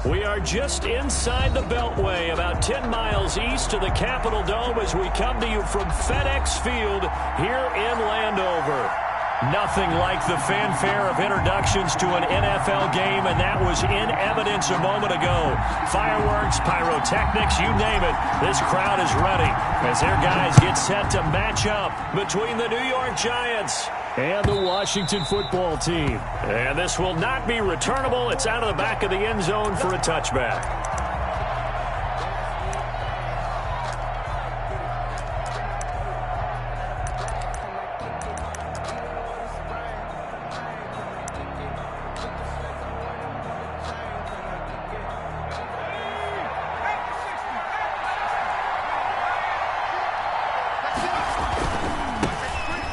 We are just inside the Beltway, about 10 miles east of the Capitol Dome as we come to you from FedEx Field here in Landover. Nothing like the fanfare of introductions to an NFL game, and that was in evidence a moment ago. Fireworks, pyrotechnics, you name it. This crowd is ready as their guys get set to match up between the New York Giants and the Washington football team. And this will not be returnable. It's out of the back of the end zone for a touchback.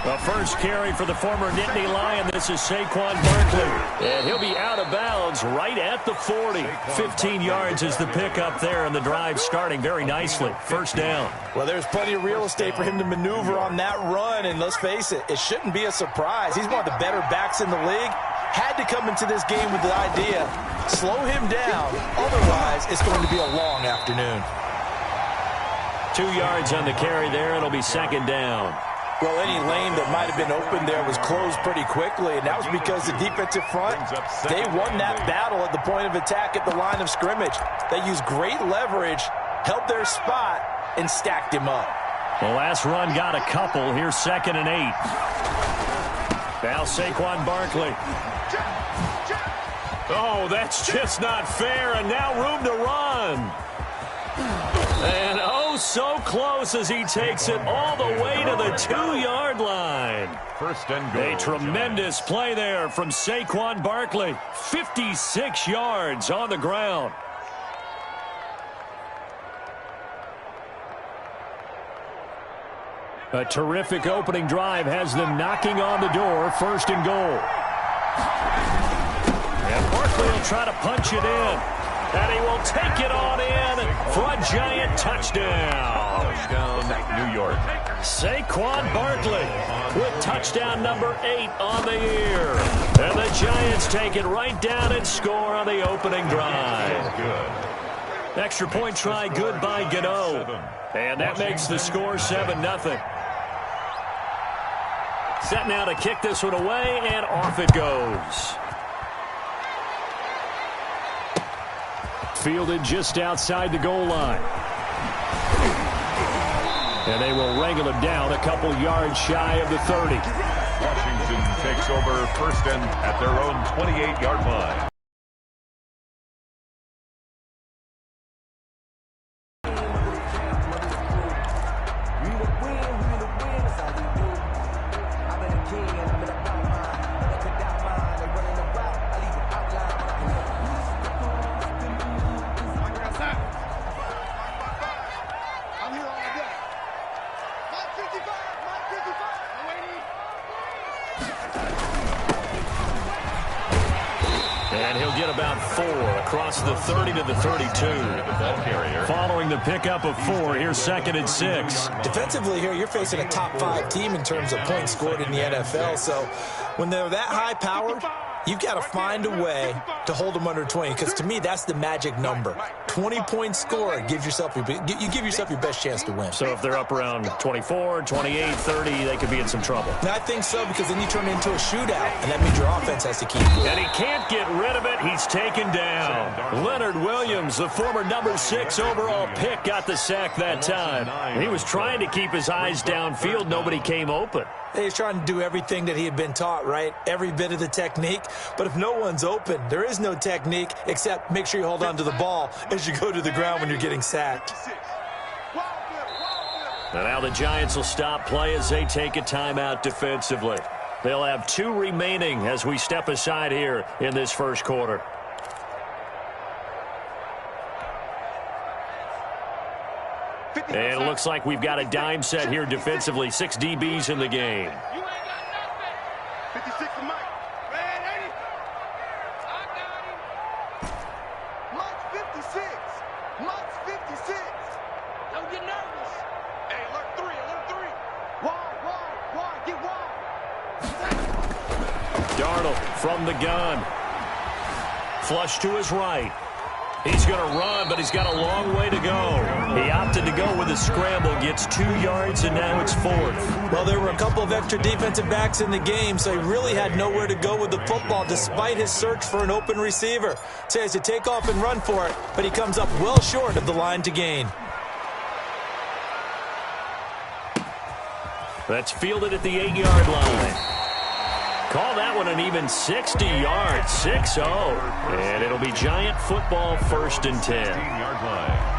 The first carry for the former Nittany Lion. This is Saquon Barkley. And he'll be out of bounds right at the 40. 15 yards is the pickup there, and the drive starting very nicely. First down. Well, there's plenty of real estate for him to maneuver on that run, and let's face it, it shouldn't be a surprise. He's one of the better backs in the league. Had to come into this game with the idea, slow him down. Otherwise, it's going to be a long afternoon. 2 yards on the carry there. It'll be second down. Well, any lane that might have been open there was closed pretty quickly, and that was because the defensive front, they won that battle at the point of attack at the line of scrimmage. They used great leverage, held their spot, and stacked him up. The last run got a couple. Here's 2nd and 8. Now Saquon Barkley. Oh, that's just not fair, and now room to run. And oh, so close as he takes it all the way to the 2-yard line. First and goal. A tremendous play there from Saquon Barkley. 56 yards on the ground. A terrific opening drive has them knocking on the door. First and goal. And Barkley will try to punch it in. And he will take it on in for a giant touchdown. Touchdown, New York. Saquon Barkley with touchdown number 8 on the year. And the Giants take it right down and score on the opening drive. Good. Extra point try good by Gano. And that makes the score 7-0. Set now to kick this one away, and off it goes. Fielded just outside the goal line. And they will wrangle him down a couple yards shy of the 30. Washington takes over first and at their own 28-yard line. And he'll get about 4 across the 30 to the 32. Following the pickup of 4, here's 2nd and 6. Defensively here, you're facing a top 5 team in terms of points scored in the NFL. So when they're that high powered, you've got to find a way to hold them under 20, because to me, that's the magic number. 20 points scored gives yourself you give yourself your best chance to win. So if they're up around 24, 28, 30, they could be in some trouble. And I think so, because then you turn it into a shootout, and that means your offense has to keep going. And he can't get rid of it. He's taken down. Leonard Williams, the former number 6 overall pick, got the sack that time. He was trying to keep his eyes downfield. Nobody came open. He's trying to do everything that he had been taught, right? Every bit of the technique. But if no one's open, there is no technique except make sure you hold on to the ball as you go to the ground when you're getting sacked. And now the Giants will stop play as they take a timeout defensively. They'll have 2 remaining as we step aside here in this first quarter. And it looks like we've got a dime set here defensively. 6 DBs in the game. 56 to Mike. Man, 80. I got him. Mike's 56. Mike's 56. Don't get nervous. Hey, alert 3, alert 3. Wide, get wide. Darnold from the gun. Flush to his right. He's going to run, but he's got a long way to go. He opted to go with a scramble, gets 2 yards, and now it's 4th. Well, there were a couple of extra defensive backs in the game, so he really had nowhere to go with the football despite his search for an open receiver. So he has to take off and run for it, but he comes up well short of the line to gain. That's fielded at the 8-yard line. Call that one an even 60 yards, 6-0. And it'll be Giant football, 1st and 10. 15-yard line.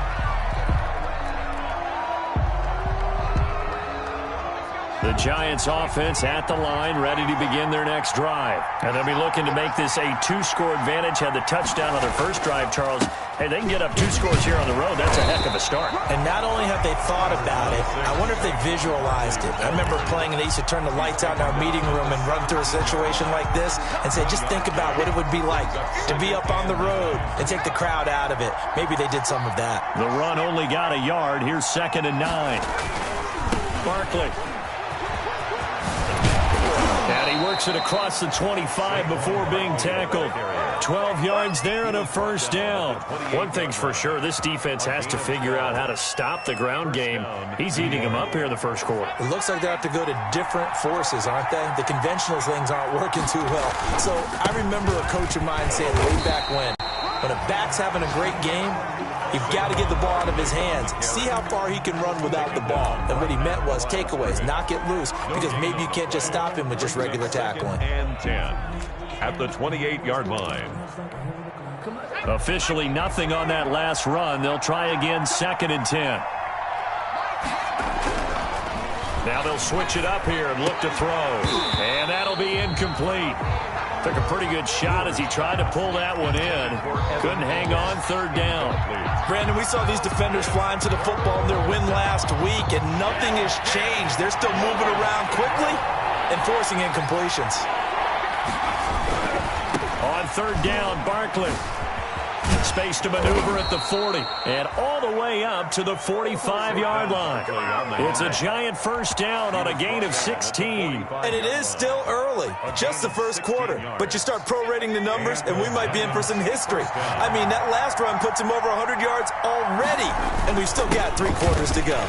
The Giants offense at the line, ready to begin their next drive. And they'll be looking to make this a 2-score advantage. Had the touchdown on their first drive, Charles. Hey, they can get up 2 scores here on the road. That's a heck of a start. And not only have they thought about it, I wonder if they visualized it. I remember playing, and they used to turn the lights out in our meeting room and run through a situation like this and say, just think about what it would be like to be up on the road and take the crowd out of it. Maybe they did some of that. The run only got a yard. Here's 2nd and 9. Barkley. And he works it across the 25 before being tackled. 12 yards there and a 1st down. One thing's for sure, this defense has to figure out how to stop the ground game. He's eating them up here in the 1st quarter. It looks like they have to go to different forces, aren't they? The conventional things aren't working too well. So I remember a coach of mine saying way back when a back's having a great game, you've got to get the ball out of his hands. See how far he can run without the ball. And what he meant was takeaways, knock it loose, because maybe you can't just stop him with just regular tackling. And 10 at the 28-yard line. Officially nothing on that last run. They'll try again, 2nd and 10. Now they'll switch it up here and look to throw. And that'll be incomplete. Took a pretty good shot as he tried to pull that one in. Couldn't hang on, 3rd down. Brandon, we saw these defenders flying to the football in their win last week, and nothing has changed. They're still moving around quickly and forcing incompletions. On 3rd down, Barkley. Space to maneuver at the 40 and all the way up to the 45-yard line. It's a Giant 1st down on a gain of 16. And it is still early, just the 1st quarter. But you start prorating the numbers, and we might be in for some history. I mean, that last run puts him over 100 yards already, and we've still got 3 quarters to go.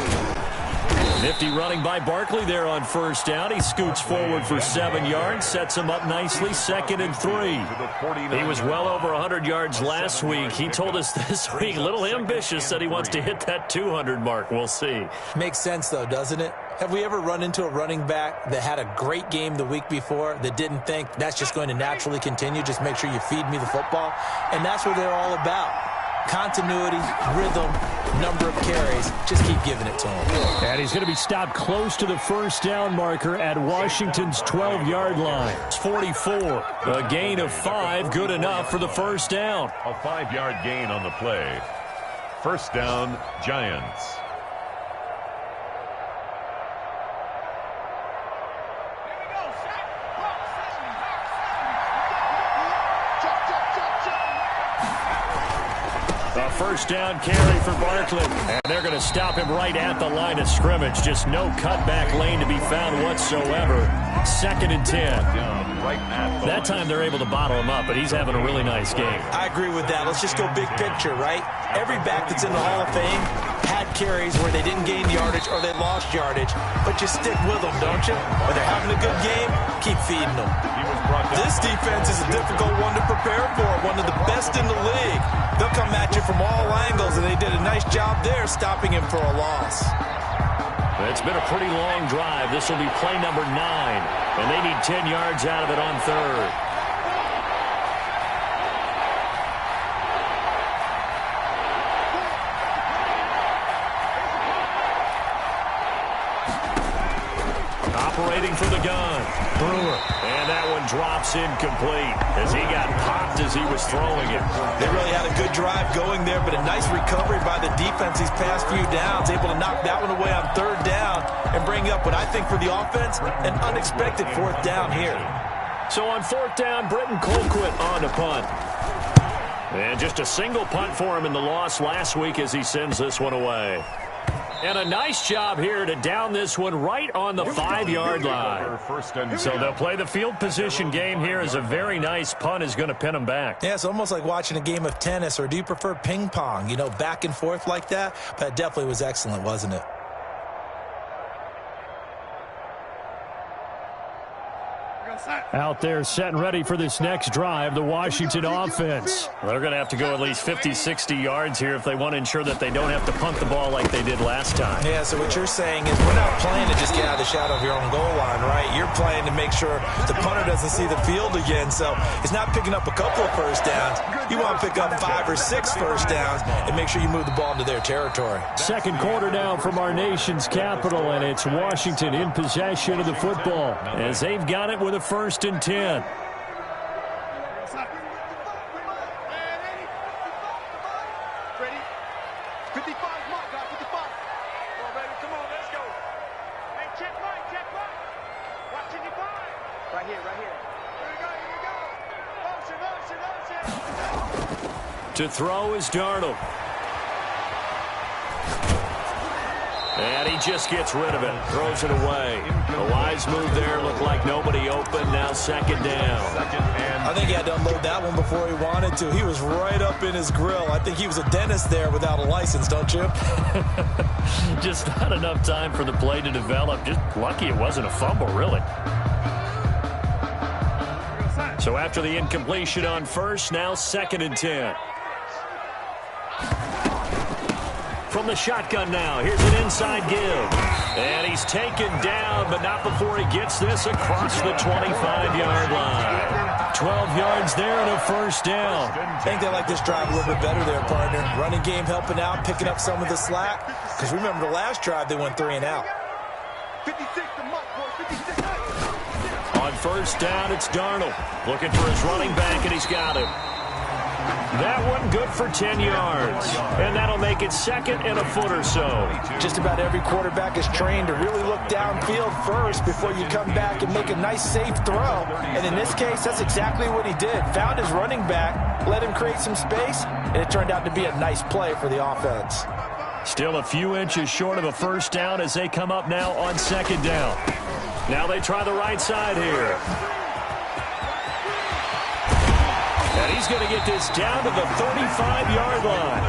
Nifty running by Barkley there on 1st down. He scoots forward for 7 yards, sets him up nicely, 2nd and 3. He was well over 100 yards last week. He told us this week, a little ambitious, said he wants to hit that 200 mark. We'll see. Makes sense, though, doesn't it? Have we ever run into a running back that had a great game the week before that didn't think that's just going to naturally continue, just make sure you feed me the football? And that's what they're all about. Continuity, rhythm, number of carries. Just keep giving it to him. And he's going to be stopped close to the 1st down marker at Washington's 12-yard line. It's 44. A gain of 5, good enough for the 1st down. A 5-yard gain on the play. 1st down, Giants. A 1st down carry for Barkley. And they're going to stop him right at the line of scrimmage. Just no cutback lane to be found whatsoever. 2nd and 10. That time they're able to bottle him up, but he's having a really nice game. I agree with that. Let's just go big picture, right? Every back that's in the Hall of Fame had carries where they didn't gain yardage or they lost yardage, but you stick with them, don't you? When they're having a good game, keep feeding them. This defense is a difficult one to prepare for, one of the best in the league. They'll come at you from all angles, and they did a nice job there stopping him for a loss. It's been a pretty long drive. This will be play number 9, and they need 10 yards out of it on 3rd. Operating for the gun, Brewer. And that one drops incomplete as he got popped as he was throwing it. They really had a good drive going there, but a nice recovery by the defense these past few downs, able to knock that one away on 3rd down and bring up what I think for the offense, an unexpected 4th down here. So on 4th down, Britton Colquitt on to punt. And just a single punt for him in the loss last week as he sends this one away. And a nice job here to down this one right on the 5-yard line. So they'll play the field position game here as a very nice punt is going to pin them back. Yeah, it's almost like watching a game of tennis, or do you prefer ping pong? You know, back and forth like that? But it definitely was excellent, wasn't it? Out there set and ready for this next drive, the Washington offense. They're going to have to go at least 50, 60 yards here if they want to ensure that they don't have to punt the ball like they did last time. Yeah, so what you're saying is we're not playing to just get out of the shadow of your own goal line, right? You're playing to make sure the punter doesn't see the field again. So it's not picking up a couple of first downs. You want to pick up 5 or 6 first downs and make sure you move the ball into their territory. Second quarter now from our nation's capital, and it's Washington in possession of the football as they've got it with a 1st and 10. Ready? 55, mark, guys, 55. Come on, baby, come on, let's go. Hey, check right. Watching your ball. Right here. Here we go. Motion. To throw is Darnold. And he just gets rid of it. Throws it away. A wise move there. Looked like nobody open. Now 2nd down. I think he had to unload that one before he wanted to. He was right up in his grill. I think he was a dentist there without a license, don't you? Just not enough time for the play to develop. Just lucky it wasn't a fumble, really. So after the incompletion on first, now 2nd and 10. From the shotgun now, here's an inside give. And he's taken down, but not before he gets this across the 25-yard line. 12 yards there and a 1st down. I think they like this drive a little bit better there, partner. Running game helping out, picking up some of the slack. Because remember the last drive, they went 3 and out. 56 to Mike, boy, 56. On 1st down, it's Darnold. Looking for his running back, and he's got him. That one good for 10 yards. And that'll make it 2nd and a foot or so. Just about every quarterback is trained to really look downfield first before you come back and make a nice, safe throw. And in this case, that's exactly what he did. Found his running back, let him create some space, and it turned out to be a nice play for the offense. Still a few inches short of a 1st down as they come up now on 2nd down. Now they try the right side here. And he's going to get this down to the 35-yard line.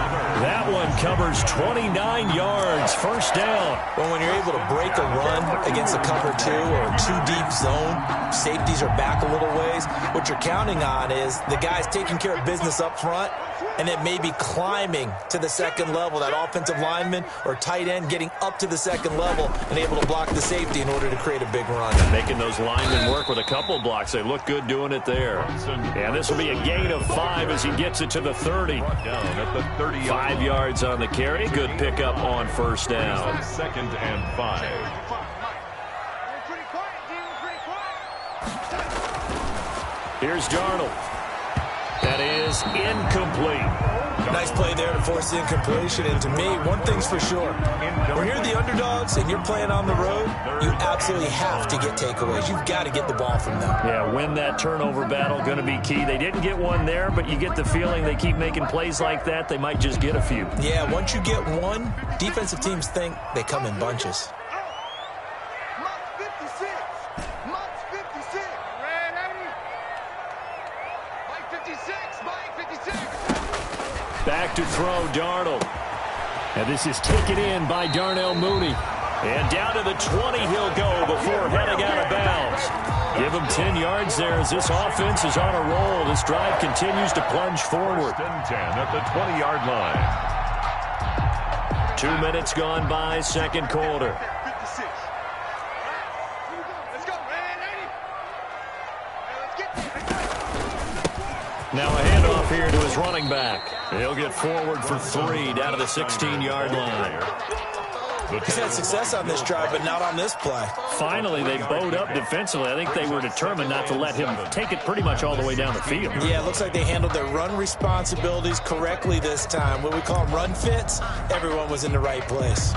That one covers 29 yards. 1st down. Well, when you're able to break a run against a cover 2 or a 2-deep zone, safeties are back a little ways. What you're counting on is the guys taking care of business up front and then maybe climbing to the 2nd level, that offensive lineman or tight end getting up to the 2nd level and able to block the safety in order to create a big run. Making those linemen work with a couple blocks. They look good doing it there. And this will be a gain of 5 as he gets it to the 30. Down at the 30. 5 yards on the carry. Good pickup on 1st down. 2nd and 5. Pretty quiet. Here's Darnold. That is incomplete. Nice play there to force the incompletion. And to me, one thing's for sure. When you're the underdogs and you're playing on the road, you absolutely have to get takeaways. You've got to get the ball from them. Yeah, win that turnover battle, going to be key. They didn't get one there, but you get the feeling they keep making plays like that, they might just get a few. Yeah, once you get one, defensive teams think they come in bunches. Back to throw, Darnold. And this is taken in by Darnell Mooney. And down to the 20 he'll go before heading out of bounds. Give him 10 yards there as this offense is on a roll. This drive continues to plunge forward. 10 at the 20-yard line. 2 minutes gone by, 2nd quarter. Now a handoff here to his running back. He'll get forward for 3 down to the 16-yard line. He's had success on this drive, but not on this play. Finally, they bowed up defensively. I think they were determined not to let him take it pretty much all the way down the field. Yeah, it looks like they handled their run responsibilities correctly this time. What we call run fits, everyone was in the right place.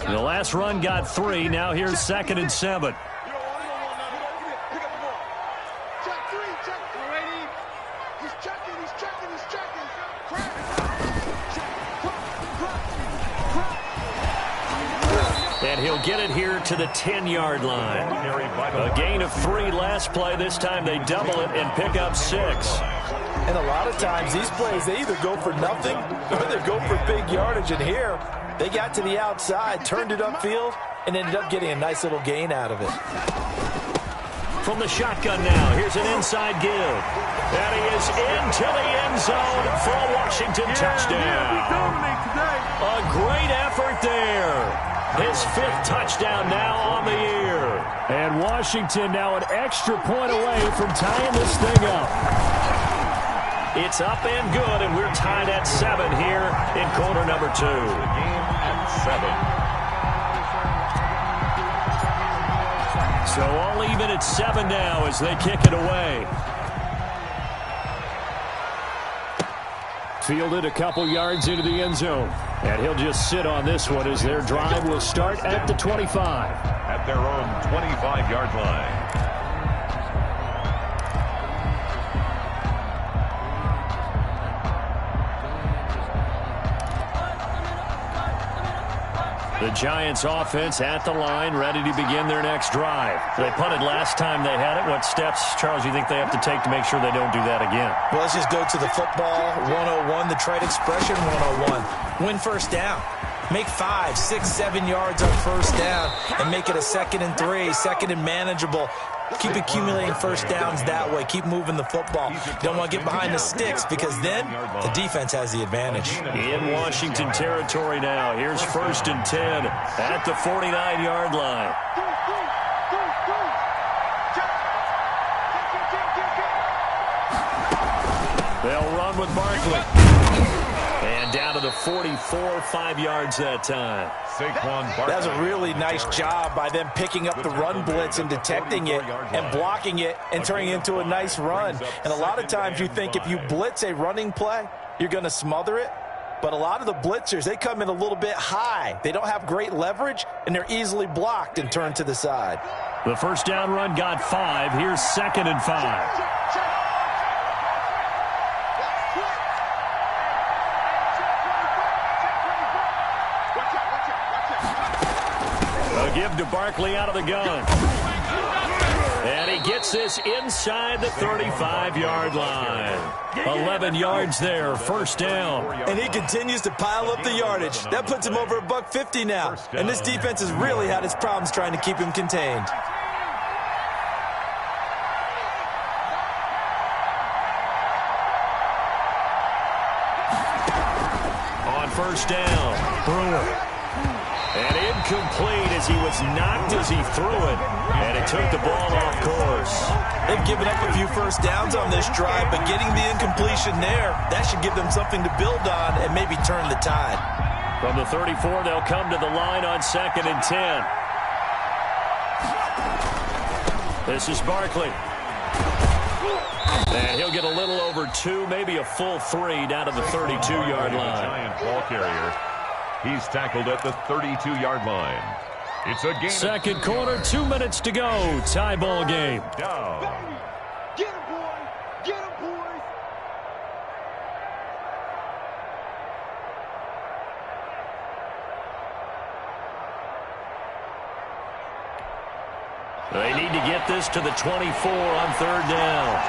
The last run got 3. Now here's 2nd and 7. And he'll get it here to the 10-yard line. A gain of 3 last play. This time they double it and pick up 6. And a lot of times these plays, they either go for nothing or they go for big yardage. And here, they got to the outside, turned it upfield, and ended up getting a nice little gain out of it. From the shotgun now, here's an inside give. And he is into the end zone for a Washington touchdown. A great effort there. His 5th touchdown now on the year. And Washington now an extra point away from tying this thing up. It's up and good, and we're tied at 7 here in quarter number 2. The game at 7. So all even at 7 now as they kick it away. Fielded a couple yards into the end zone. And he'll just sit on this one as their drive will start at the 25. At their own 25-yard line. The Giants offense at the line, ready to begin their next drive. They punted last time they had it. What steps, Charles, you think they have to take to make sure they don't do that again? Well, let's just go to the football 101, the trade expression 101. Win first down. Make 5, 6, 7 yards on first down and make it a 2nd and 3, 2nd and manageable. Keep accumulating first downs that way. Keep moving the football. You don't want to get behind the sticks because then the defense has the advantage. In Washington territory now. Here's 1st and 10 at the 49-yard line. They'll run with Barkley. And down to the 44, 5 yards that time. That's a really nice job by them picking up the run blitz and detecting it and blocking it and turning it into a nice run. And a lot of times you think if you blitz a running play, you're going to smother it. But a lot of the blitzers, they come in a little bit high. They don't have great leverage, and they're easily blocked and turned to the side. The first down run got 5. Here's 2nd and 5. A give to Barkley out of the gun. And he gets this inside the 35-yard line. 11 yards there, first down. And he continues to pile up the yardage. That puts him over $150 now. And this defense has really had its problems trying to keep him contained. On first down, Brewer. And incomplete as he was knocked as he threw it. And it took the ball off course. They've given up a few first downs on this drive, but getting the incompletion there, that should give them something to build on and maybe turn the tide. From the 34, they'll come to the line on 2nd and 10. This is Barkley. And he'll get a little over 2, maybe a full 3 down to the 32-yard line. Giant ball carrier. He's tackled at the 32-yard line. It's a gain. Second quarter, 2 minutes to go. Tie ball game. Down. Get him, boy! Get him, boys! They need to get this to the 24 on 3rd down.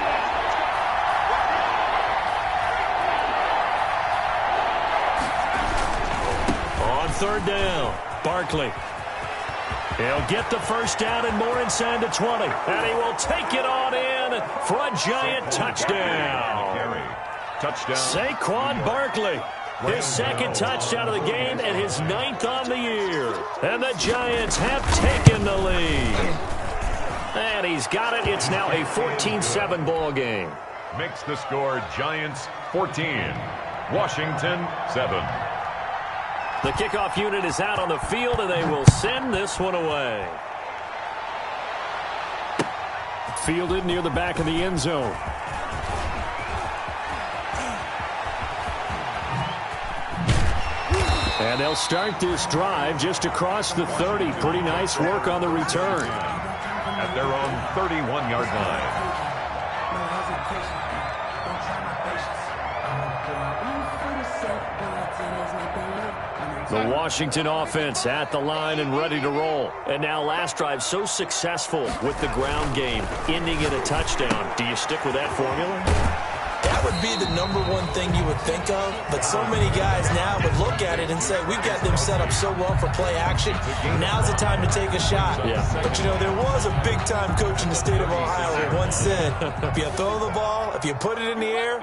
On 3rd down, Barkley. He'll get the first down and more inside the 20. And he will take it on in for a Giant touchdown. Touchdown. Saquon Barkley. His 2nd touchdown of the game and his 9th on the year. And the Giants have taken the lead. And he's got it. It's now a 14-7 ball game. Makes the score Giants 14, Washington 7. The kickoff unit is out on the field, and they will send this one away. Fielded near the back of the end zone. And they'll start this drive just across the 30. Pretty nice work on the return. At their own 31-yard line. The Washington offense at the line and ready to roll. And now last drive so successful with the ground game, ending in a touchdown. Do you stick with that formula? That would be the #1 thing you would think of, but so many guys now would look at it and say, we've got them set up so well for play action. Now's the time to take a shot. Yeah. But, you know, there was a big-time coach in the state of Ohio who once said, if you throw the ball, if you put it in the air,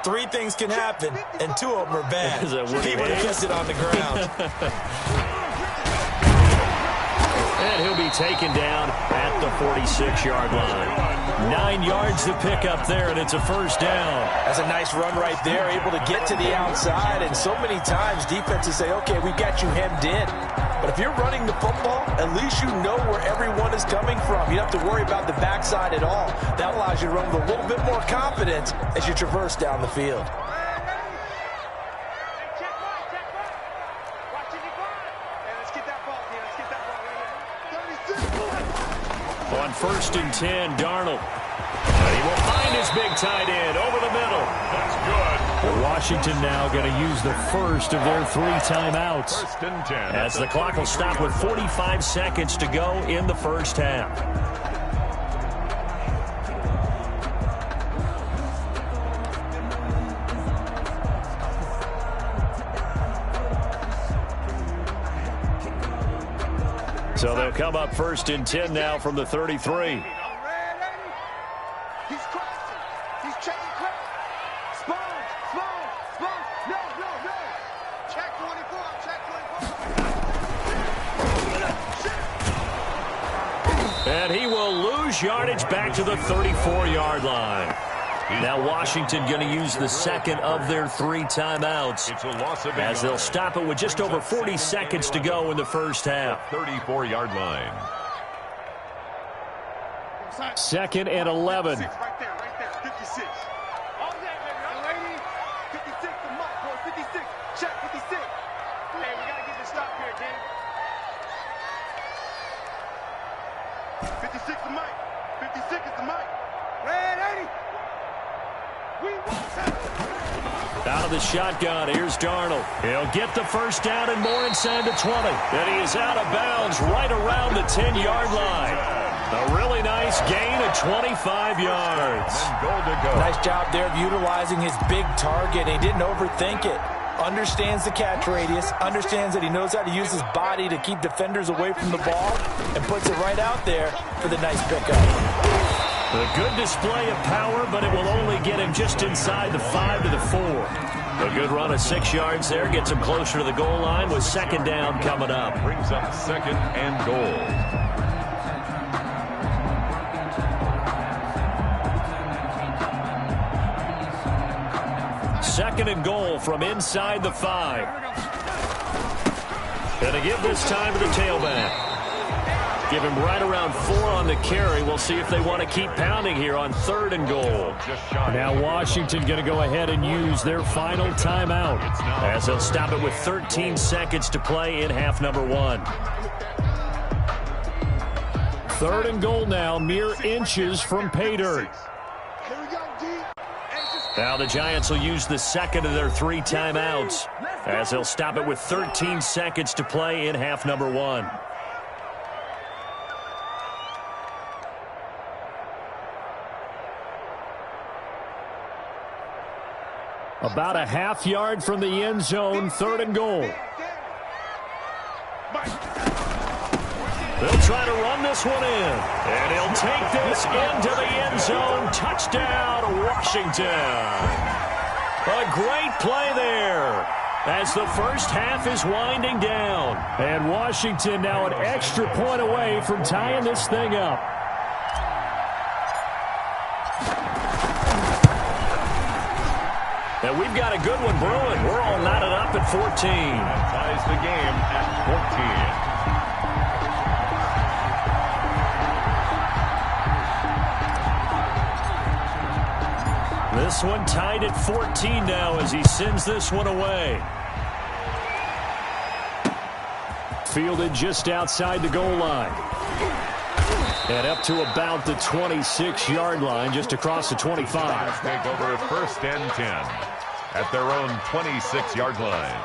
3 things can happen, and 2 of them are bad. He would have kept it on the ground. And he'll be taken down at the 46-yard line. 9 yards to pick up there, and it's a first down. That's a nice run right there, able to get to the outside. And so many times defenses say, okay, we've got you hemmed in. But if you're running the football, at least you know where everyone is coming from. You don't have to worry about the backside at all. That allows you to run with a little bit more confidence as you traverse down the field. On 1st and 10, Darnold. And he will find his big tight end over the middle. That's good. The Washington now going to use the first of their 3 timeouts. 1st and 10. As the clock will stop with 45 seconds to go in the first half. So they'll come up 1st and 10 now from the 33. He's crossing. He's checking crack. Sponge. No. Check 24. And he will lose yardage back to the 34-yard line. Now Washington going to use the second of their 3 timeouts It's a loss of as they'll stop it with just over 40 seconds to go in the first half. 34-yard line. 2nd and 11. Right there. 56. All day, baby. Lady. 56 to Mike, boy. 56. Check 56. Hey, we got to get this stop here, King. 56 to Mike. 56 is to Mike. Red 80. Out of the shotgun, here's Darnold. He'll get the first down and more inside the 20. And he is out of bounds right around the 10-yard line. A really nice gain of 25 yards. And goal to go. Nice job there of utilizing his big target. He didn't overthink it. Understands the catch radius, understands that he knows how to use his body to keep defenders away from the ball, and puts it right out there for the nice pickup. A good display of power, but it will only get him just inside the 5 to the 4. A good run of 6 yards there gets him closer to the goal line with 2nd down coming up. Brings up 2nd and goal. Second and goal from inside the 5. And to give this time to the tailback. Give him right around 4 on the carry. We'll see if they want to keep pounding here on 3rd and goal. Now Washington going to go ahead and use their final timeout as they'll stop it with 13 seconds to play in half number 1. 3rd and goal now, mere inches from pay dirt. Now the Giants will use the second of their 3 timeouts as they'll stop it with 13 seconds to play in half number 1. About a half yard from the end zone, 3rd and goal. They'll try to run this one in. And he'll take this into the end zone. Touchdown, Washington. A great play there as the first half is winding down. And Washington now an extra point away from tying this thing up. And we've got a good one brewing. We're all knotted up at 14. That ties the game at 14. This one tied at 14 now as he sends this one away. Fielded just outside the goal line. And up to about the 26-yard line, just across the 25. Take over 1st and 10 at their own 26-yard line.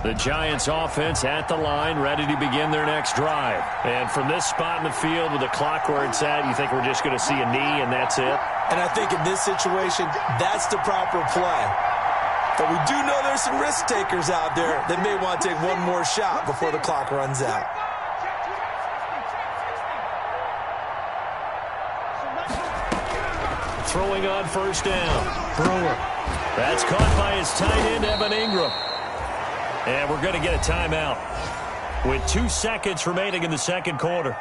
The Giants offense at the line, ready to begin their next drive. And from this spot in the field with the clock where it's at, you think we're just going to see a knee and that's it? And I think in this situation, that's the proper play. But we do know there's some risk takers out there that may want to take one more shot before the clock runs out. Throwing on first down. Brewer. That's caught by his tight end, Evan Ingram. And we're going to get a timeout with 2 seconds remaining in the second quarter.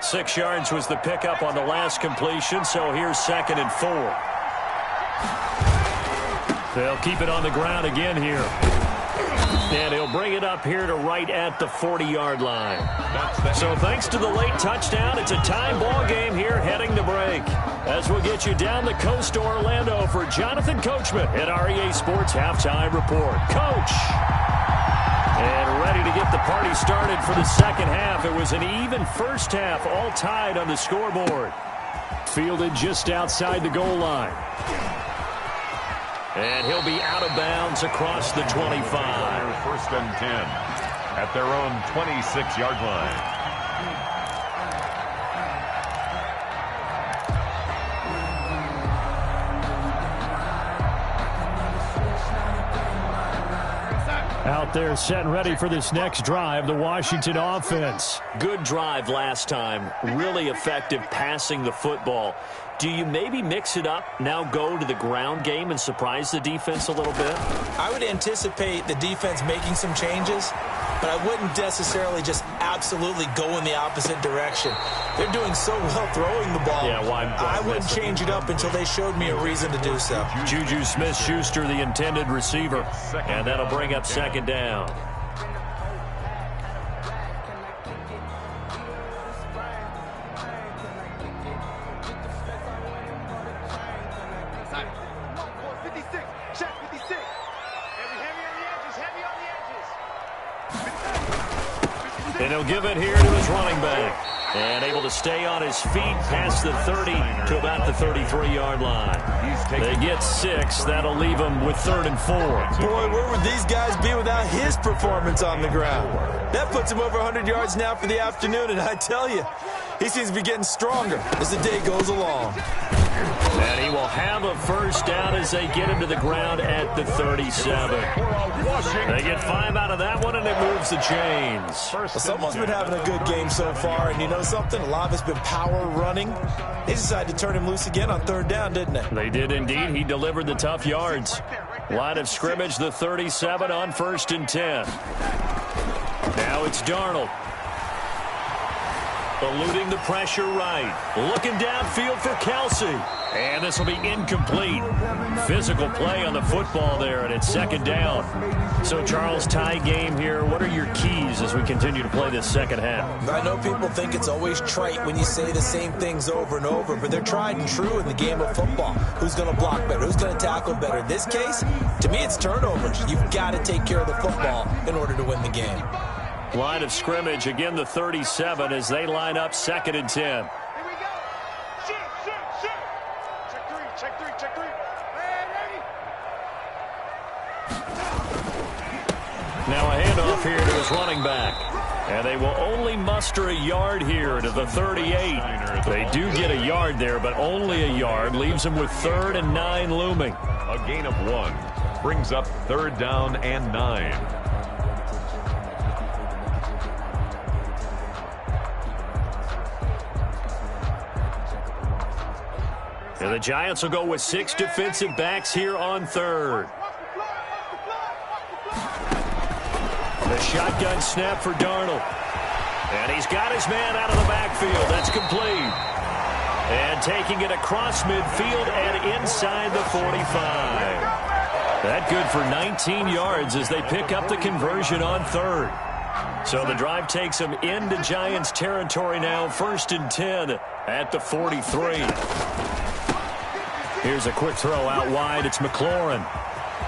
Six yards was the pickup on the last completion, so here's 2nd and 4. They'll keep it on the ground again here. And he'll bring it up here to right at the 40-yard line. So thanks to the late touchdown, it's a tie ball game here heading to break. As we'll get you down the coast to Orlando for Jonathan Coachman at REA Sports Halftime Report. Coach! And ready to get the party started for the second half. It was an even first half, all tied on the scoreboard. Fielded just outside the goal line. And he'll be out of bounds across the 25. 1st and 10 at their own 26-yard line. Out there set and ready for this next drive, the Washington offense. Good drive last time. Really effective passing the football. Do you maybe mix it up, now go to the ground game and surprise the defense a little bit? I would anticipate the defense making some changes, but I wouldn't necessarily just absolutely go in the opposite direction. They're doing so well throwing the ball. Yeah, why I wouldn't change it up until they showed me a reason to do so. Juju Smith-Schuster, the intended receiver, and that'll bring up 2nd down. And he'll give it here to his running back. And able to stay on his feet past the 30 to about the 33-yard line. They get 6. That'll leave them with 3rd and 4. Boy, where would these guys be without his performance on the ground? That puts him over 100 yards now for the afternoon, and I tell you, he seems to be getting stronger as the day goes along. And he will have a first down as they get him to the ground at the 37. They get 5 out of that one, and it moves the chains. Well, someone's been having a good game so far, and you know something? A lot of it's been power running. They decided to turn him loose again on 3rd down, didn't they? They did indeed. He delivered the tough yards. Line of scrimmage, the 37 on 1st and 10. Now it's Darnold. Eluding the pressure right. Looking downfield for Kelsey. And this will be incomplete. Physical play on the football there, and it's 2nd down. So, Charles, tie game here. What are your keys as we continue to play this second half? I know people think it's always trite when you say the same things over and over, but they're tried and true in the game of football. Who's going to block better? Who's going to tackle better? In this case, to me, it's turnovers. You've got to take care of the football in order to win the game. Line of scrimmage, again the 37 as they line up 2nd and 10. Here we go. Shoot. Check three. Ready? Now a handoff here to his running back. And they will only muster a yard here to the 38. They do get a yard there, but only a yard. Leaves them with 3rd and 9 looming. A gain of 1 brings up 3rd down and 9. And the Giants will go with 6 defensive backs here on 3rd. The shotgun snap for Darnold. And he's got his man out of the backfield. That's complete. And taking it across midfield and inside the 45. That good for 19 yards as they pick up the conversion on 3rd. So the drive takes them into Giants territory now. 1st and 10 at the 43. Here's a quick throw out wide. It's McLaurin.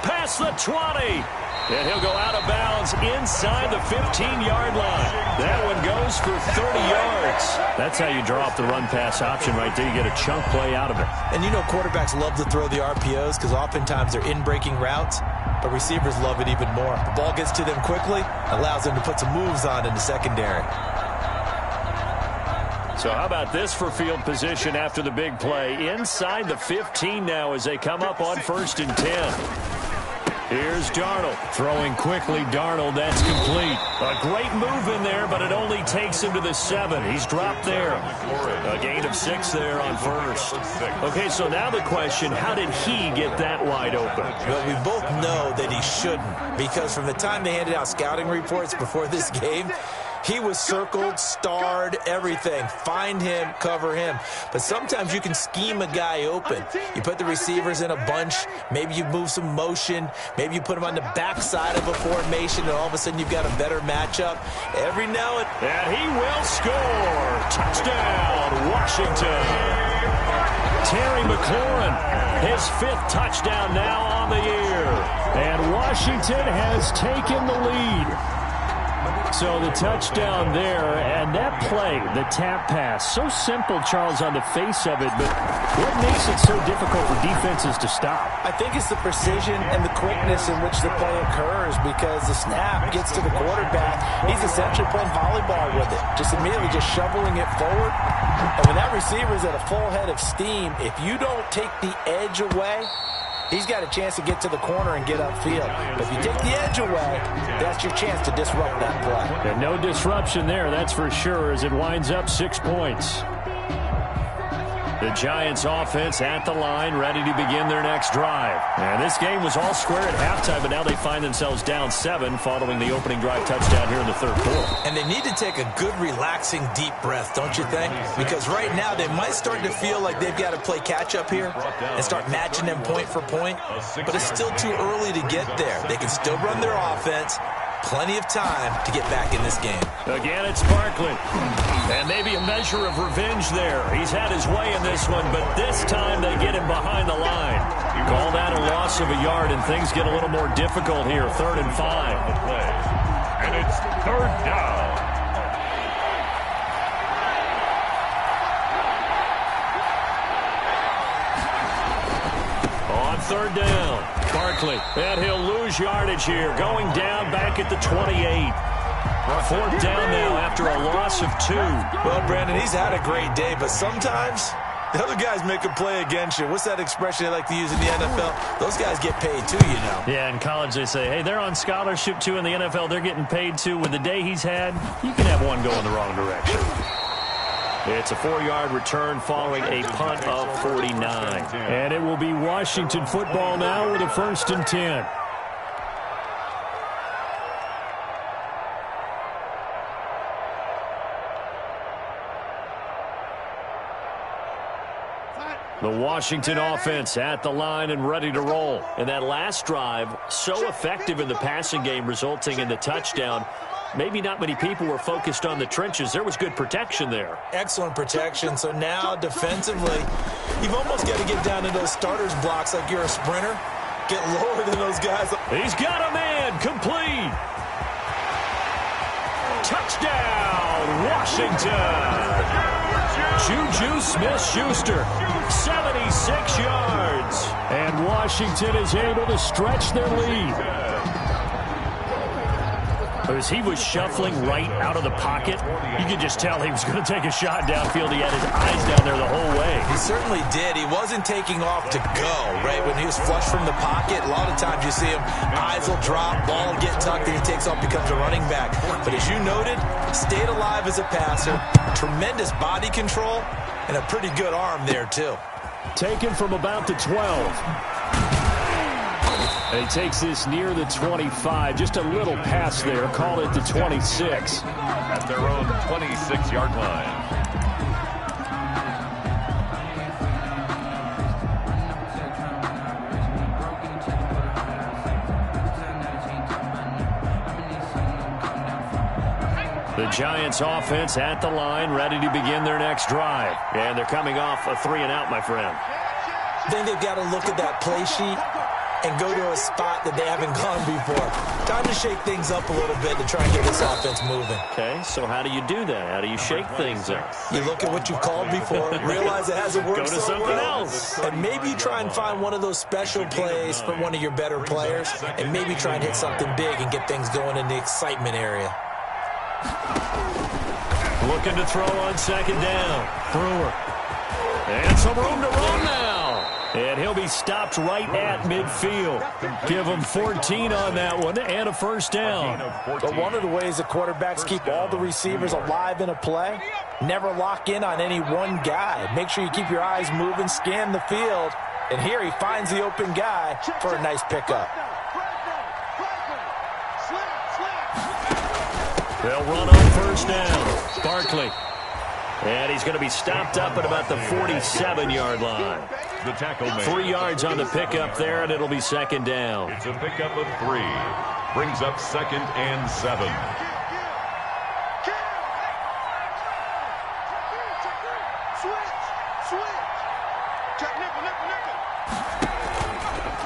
Past the 20. And he'll go out of bounds inside the 15-yard line. That one goes for 30 yards. That's how you draw up the run-pass option right there. You get a chunk play out of it. And you know quarterbacks love to throw the RPOs because oftentimes they're in-breaking routes, but receivers love it even more. The ball gets to them quickly, allows them to put some moves on in the secondary. So how about this for field position after the big play? Inside the 15 now as they come up on 1st and 10. Here's Darnold. Throwing quickly, Darnold, that's complete. A great move in there, but it only takes him to the 7. He's dropped there. A gain of 6 there on 1st. Okay, so now the question, how did he get that wide open? Well, we both know that he shouldn't, because from the time they handed out scouting reports before this game, he was circled, starred, everything. Find him, cover him. But sometimes you can scheme a guy open. You put the receivers in a bunch. Maybe you move some motion. Maybe you put him on the backside of a formation, and all of a sudden you've got a better matchup. Every now and he will score. Touchdown, Washington. Terry McLaurin, his 5th touchdown now on the year. And Washington has taken the lead. So the touchdown there, and that play, the tap pass, so simple, Charles, on the face of it, but what makes it so difficult for defenses to stop? I think it's the precision and the quickness in which the play occurs, because the snap gets to the quarterback. He's essentially playing volleyball with it, just immediately just shoveling it forward. And when that receiver's at a full head of steam, if you don't take the edge away, he's got a chance to get to the corner and get upfield. But if you take the edge away, that's your chance to disrupt that play. And no disruption there, that's for sure, as it winds up 6 points. The Giants offense at the line, ready to begin their next drive. And this game was all square at halftime, but now they find themselves down 7 following the opening drive touchdown here in the 3rd quarter. And they need to take a good, relaxing, deep breath, don't you think? Because right now they might start to feel like they've got to play catch-up here and start matching them point for point. But it's still too early to get there. They can still run their offense. Plenty of time to get back in this game. Again, it's Barkley. And maybe a measure of revenge there. He's had his way in this one, but this time they get him behind the line. Call that a loss of a yard, and things get a little more difficult here. 3rd and 5. And it's 3rd down. On 3rd down, Barkley. And he'll lose yardage here. Going down back at the 28. 4th down now after a loss of 2. Well, Brandon, he's had a great day, but sometimes the other guys make a play against you. What's that expression they like to use in the NFL? Those guys get paid too, you know. Yeah, in college they say, hey, they're on scholarship too. In the NFL, they're getting paid too. With the day he's had, you can have one go in the wrong direction. It's a 4-yard return following a punt of 49. And it will be Washington football now with a 1st and 10. The Washington offense at the line and ready to roll. And that last drive, so effective in the passing game, resulting in the touchdown. Maybe not many people were focused on the trenches. There was good protection there. Excellent protection. So now defensively, you've almost got to get down to those starters blocks like you're a sprinter. Get lower than those guys. He's got a man. Complete. Touchdown, Washington. Juju Smith-Schuster, 76 yards. And Washington is able to stretch their lead. As he was shuffling right out of the pocket, you could just tell he was going to take a shot downfield. He had his eyes down there the whole way. He certainly did. He wasn't taking off to go, right? When he was flush from the pocket, a lot of times you see him, eyes will drop, ball will get tucked, and he takes off, becomes a running back. But as you noted, stayed alive as a passer, tremendous body control, and a pretty good arm there, too. Taken from about the 12. And he takes this near the 25. Just a little pass there. Call it the 26. At their own 26-yard line. The Giants offense at the line, ready to begin their next drive. And they're coming off a 3-and-out, my friend. I think they've got to look at that play sheet and go to a spot that they haven't gone before. Time to shake things up a little bit to try and get this offense moving. Okay, so how do you do that? How do you shake things up? You look at what you've called before, realize it hasn't worked Go to so something well, else. and maybe you try and find one of those special plays for one of your better players, and maybe try and hit something big and get things going in the excitement area. Looking to throw on second down. Brewer. And some room to run now. And he'll be stopped right at midfield. Give him 14 on that one and a first down. But one of the ways the quarterbacks keep all the receivers alive in a play, never lock in on any one guy. Make sure you keep your eyes moving, scan the field. And here he finds the open guy for a nice pickup. They'll run on first down. Barkley. And he's going to be stopped up at about the 47-yard line. The tackle made. 3 yards on the pickup there, and it'll be second down. It's a pickup of 3. Brings up 2nd and 7.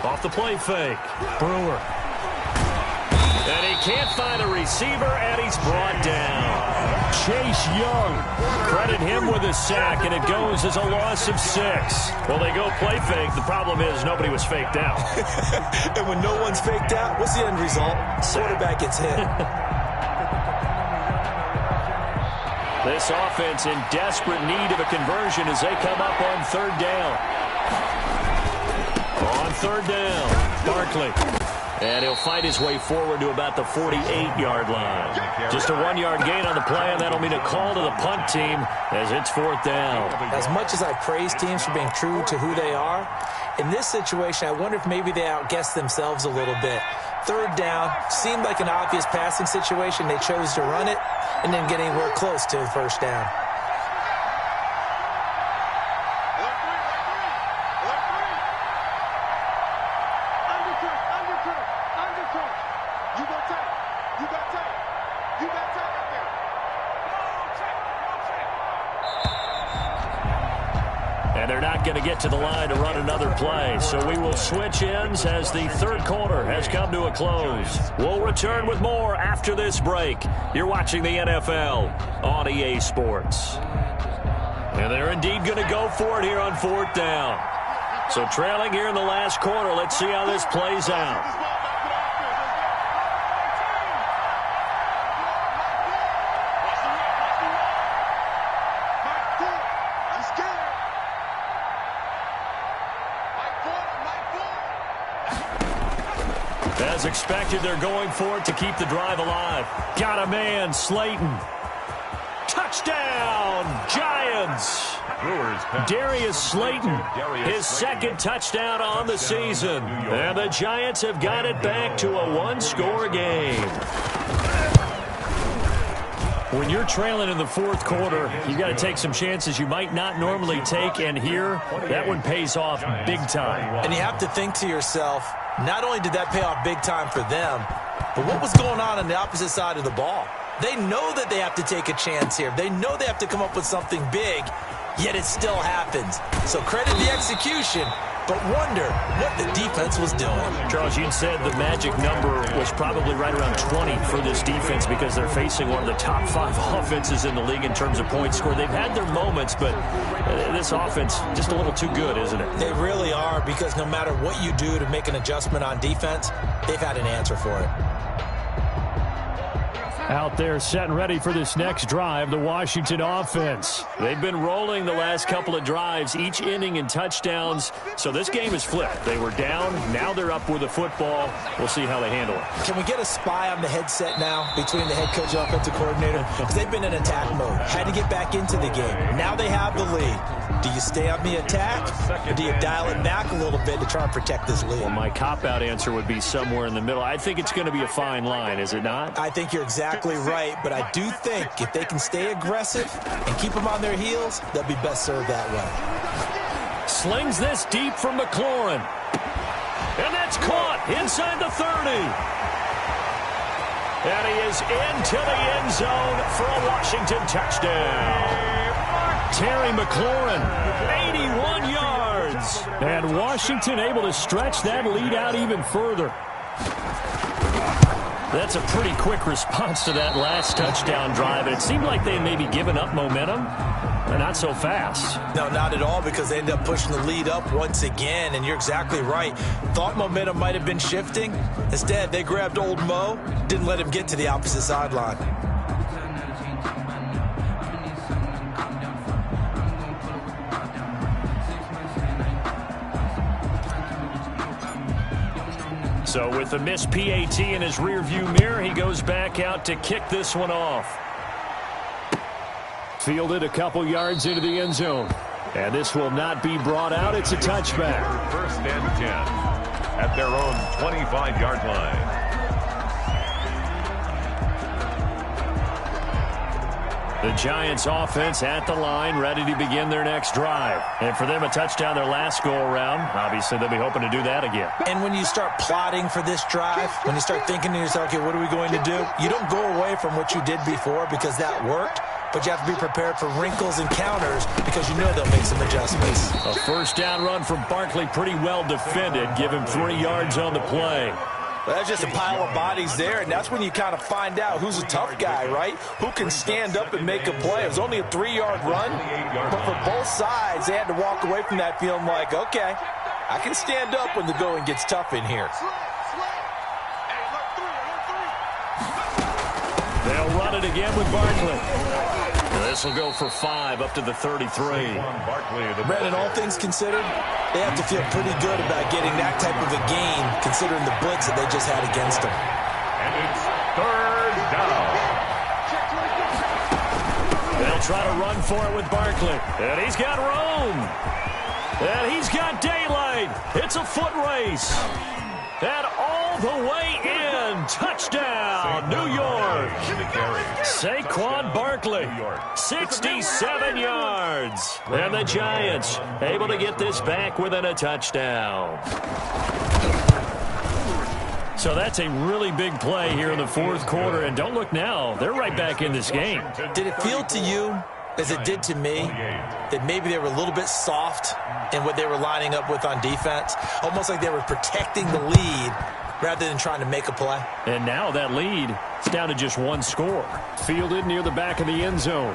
Off the play fake. Brewer. And he can't find a receiver, and he's brought down. Chase Young. Credit him with a sack, and it goes as a loss of 6. Well, they go play fake. The problem is nobody was faked out. And when no one's faked out, what's the end result? Quarterback gets hit. This offense in desperate need of a conversion as they come up on third down. On third down, Barkley. And he'll fight his way forward to about the 48-yard line. Just a 1-yard gain on the play, and that'll mean a call to the punt team as it's fourth down. As much as I praise teams for being true to who they are, in this situation, I wonder if maybe they outguessed themselves a little bit. Third down seemed like an obvious passing situation. They chose to run it and didn't get anywhere close to the first down. And they're not going to get to the line to run another play. So we will switch ends as the third quarter has come to a close. We'll return with more after this break. You're watching the NFL on EA Sports. And they're indeed going to go for it here on fourth down. So trailing here in the last quarter, let's see how this plays out. As expected, they're going for it to keep the drive alive. Got a man, Slayton. Touchdown, Giants. Darius Slayton, his second touchdown on the season. And the Giants have got it back to a one-score game. When you're trailing in the fourth quarter, you got to take some chances you might not normally take, and here, that one pays off big time. And you have to think to yourself, not only did that pay off big time for them, but what was going on the opposite side of the ball? They know that they have to take a chance here. They know they have to come up with something big, yet it still happens. So credit the execution, but wonder what the defense was doing. Charles, you said the magic number was probably right around 20 for this defense because they're facing one of the top 5 offenses in the league in terms of points scored. They've had their moments, but this offense just a little too good, isn't it? They really are, because no matter what you do to make an adjustment on defense, they've had an answer for it. Out there set and ready for this next drive, the Washington offense. They've been rolling the last couple of drives, each inning in touchdowns. So this game is flipped. They were down. Now they're up with the football. We'll see how they handle it. Can we get a spy on the headset now between the head coach and offensive coordinator? Because they've been in attack mode. Had to get back into the game. Now they have the lead. Do you stay on the attack, or do you dial it back a little bit to try and protect this lead? Well, my cop-out answer would be somewhere in the middle. I think it's going to be a fine line, is it not? I think you're exactly right, but I do think if they can stay aggressive and keep them on their heels, they'll be best served that way. Slings this deep from McLaurin. And that's caught inside the 30. And he is into the end zone for a Washington touchdown. Terry McLaurin, 81 yards. yards. And Washington able to stretch that lead out even further. That's a pretty quick response to that last touchdown drive. And it seemed like they had maybe given up momentum. Not so fast. No, not at all, because they ended up pushing the lead up once again. And you're exactly right. Thought momentum might have been shifting. Instead, they grabbed old Mo, didn't let him get to the opposite sideline. So with the missed PAT in his rearview mirror, he goes back out to kick this one off. Fielded a couple yards into the end zone. And this will not be brought out. It's a touchback. First and 10 at their own 25-yard line. The Giants offense at the line, ready to begin their next drive. And for them, a touchdown their last go-around. Obviously, they'll be hoping to do that again. And when you start plotting for this drive, when you start thinking to yourself, okay, what are we going to do? You don't go away from what you did before because that worked, but you have to be prepared for wrinkles and counters because you know they'll make some adjustments. A first down run from Barkley, pretty well defended. Give him 3 yards on the play. Well, that's just a pile of bodies there, and that's when you kind of find out who's a tough guy, right? Who can stand up and make a play. It was only a 3-yard run, but for both sides, they had to walk away from that feeling like, okay, I can stand up when the going gets tough in here. They'll run it again with Barkley. This will go for 5 up to the 33. Brandon, all things considered, they have to feel pretty good about getting that type of a gain considering the blitz that they just had against them. And it's third down. They'll try to run for it with Barkley. And he's got room. And he's got daylight. It's a foot race. And all the way in. Touchdown, New York. Saquon Barkley, 67 yards. And the Giants able to get this back within a touchdown. So that's a really big play here in the fourth quarter. And don't look now, they're right back in this game. Did it feel to you, as it did to me, that maybe they were a little bit soft in what they were lining up with on defense? Almost like they were protecting the lead rather than trying to make a play. And now that lead is down to just 1 score. Fielded near the back of the end zone.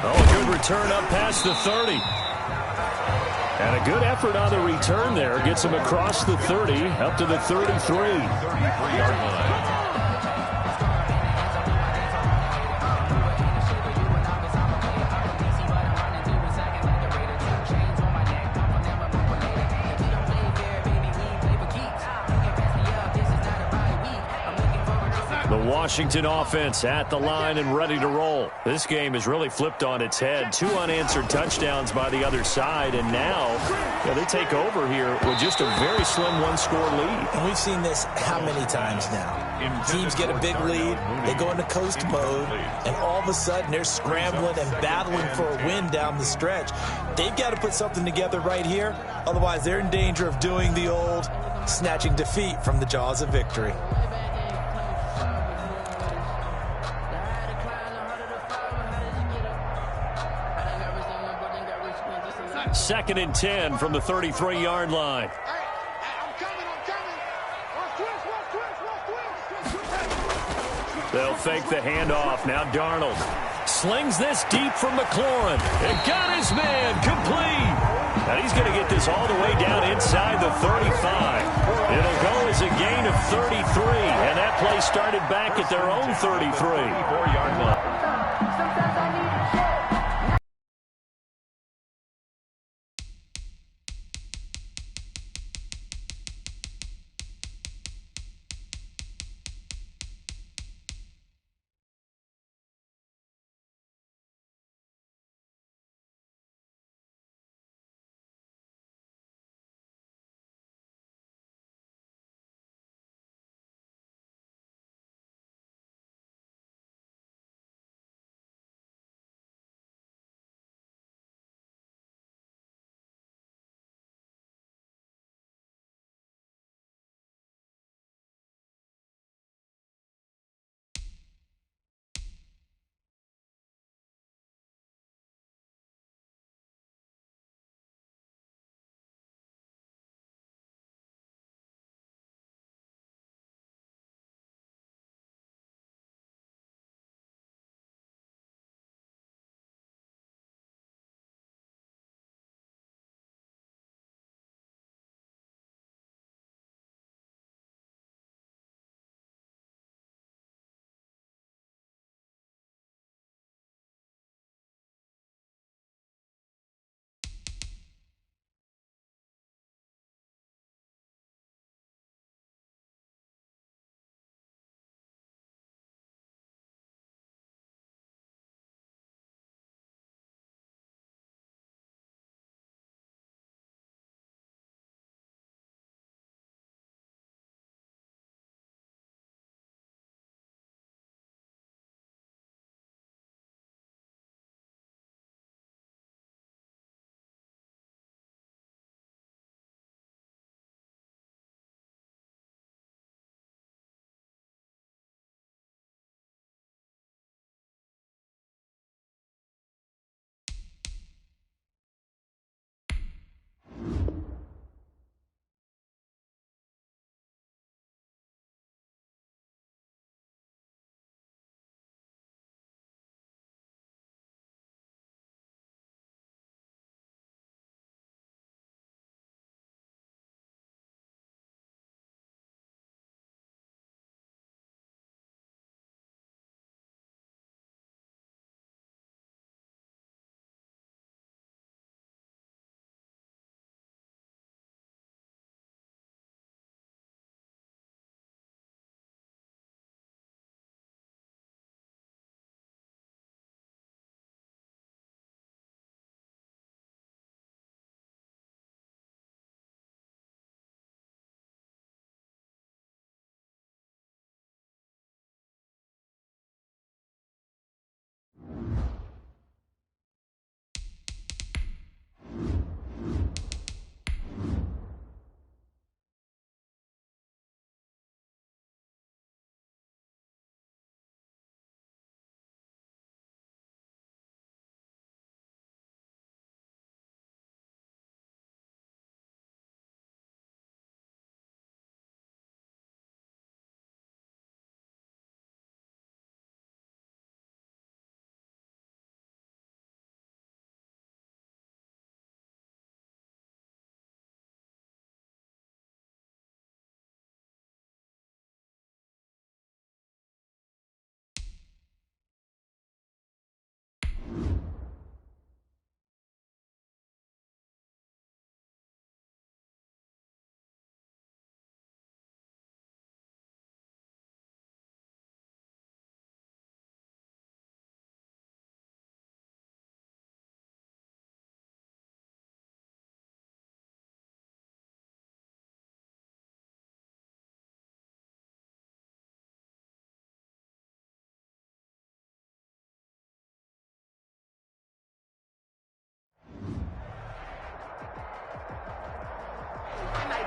Oh, a good return up past the 30. And a good effort on the return there. Gets him across the 30, up to the 33. 33-yard line. Washington offense at the line and ready to roll. This game is really flipped on its head. 2 unanswered touchdowns by the other side, and now they take over here with just a very slim 1-score lead. And we've seen this how many times now? Teams get a big lead, they go into coast mode, and all of a sudden they're scrambling and battling for a win down the stretch. They've got to put something together right here, otherwise they're in danger of doing the old snatching defeat from the jaws of victory. Second and 10 from the 33-yard line. They'll fake the handoff. Now Darnold slings this deep from McLaurin. It got his man complete. And he's going to get this all the way down inside the 35. It'll go as a gain of 33. And that play started back at their own 33. 4-yard line.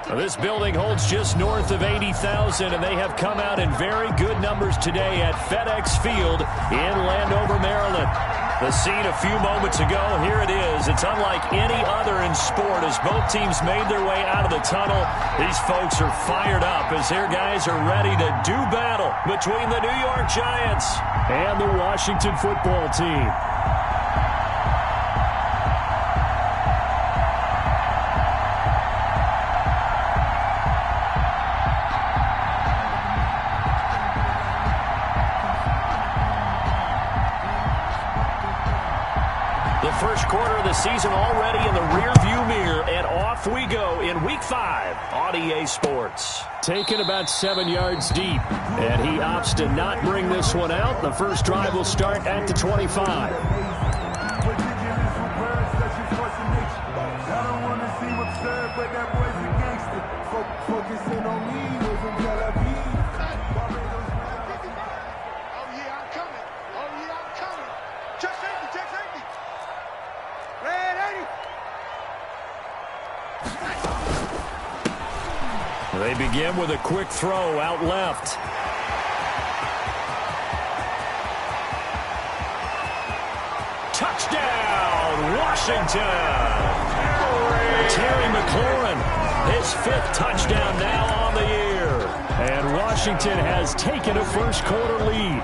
This building holds just north of 80,000, and they have come out in very good numbers today at FedEx Field in Landover, Maryland. The scene a few moments ago, here it is. It's unlike any other in sport as both teams made their way out of the tunnel. These folks are fired up as their guys are ready to do battle between the New York Giants and the Washington football team. First quarter of the season already in the rearview mirror, and off we go in Week 5 on EA Sports. Taken about 7 yards deep, and he opts to not bring this one out. The first drive will start at the 25. They begin with a quick throw out left. Touchdown, Washington! Terry McLaurin, his 5th touchdown now on the year. And Washington has taken a first quarter lead.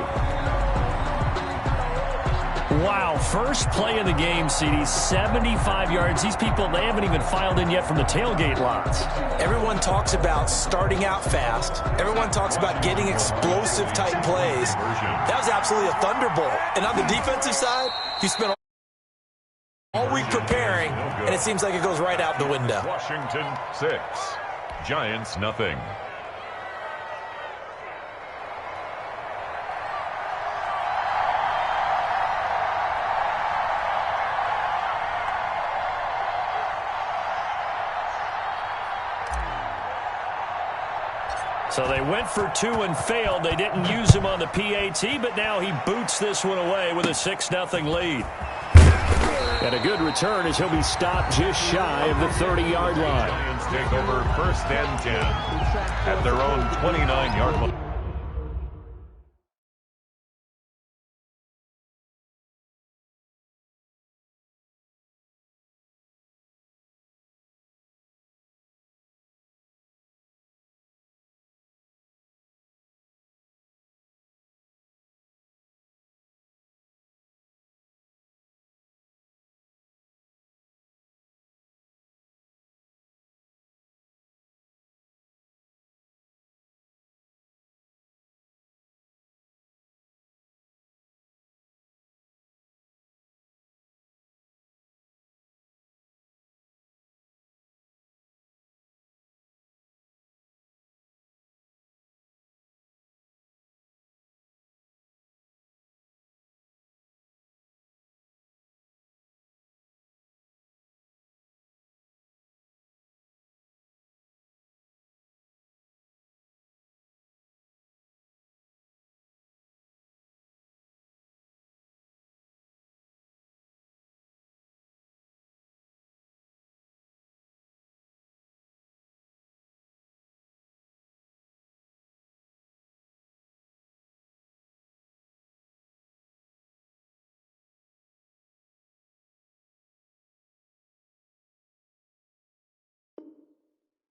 Wow, first play of the game, CD, 75 yards. These people, they haven't even filed in yet from the tailgate lots. Everyone talks about starting out fast. Everyone talks about getting explosive type plays. That was absolutely a thunderbolt. And on the defensive side, you spent all week preparing, and it seems like it goes right out the window. Washington 6, Giants nothing. So they went for 2 and failed. They didn't use him on the PAT, but now he boots this one away with a 6-0 lead. And a good return as he'll be stopped just shy of the 30-yard line. Giants take over 1st and 10 at their own 29-yard line.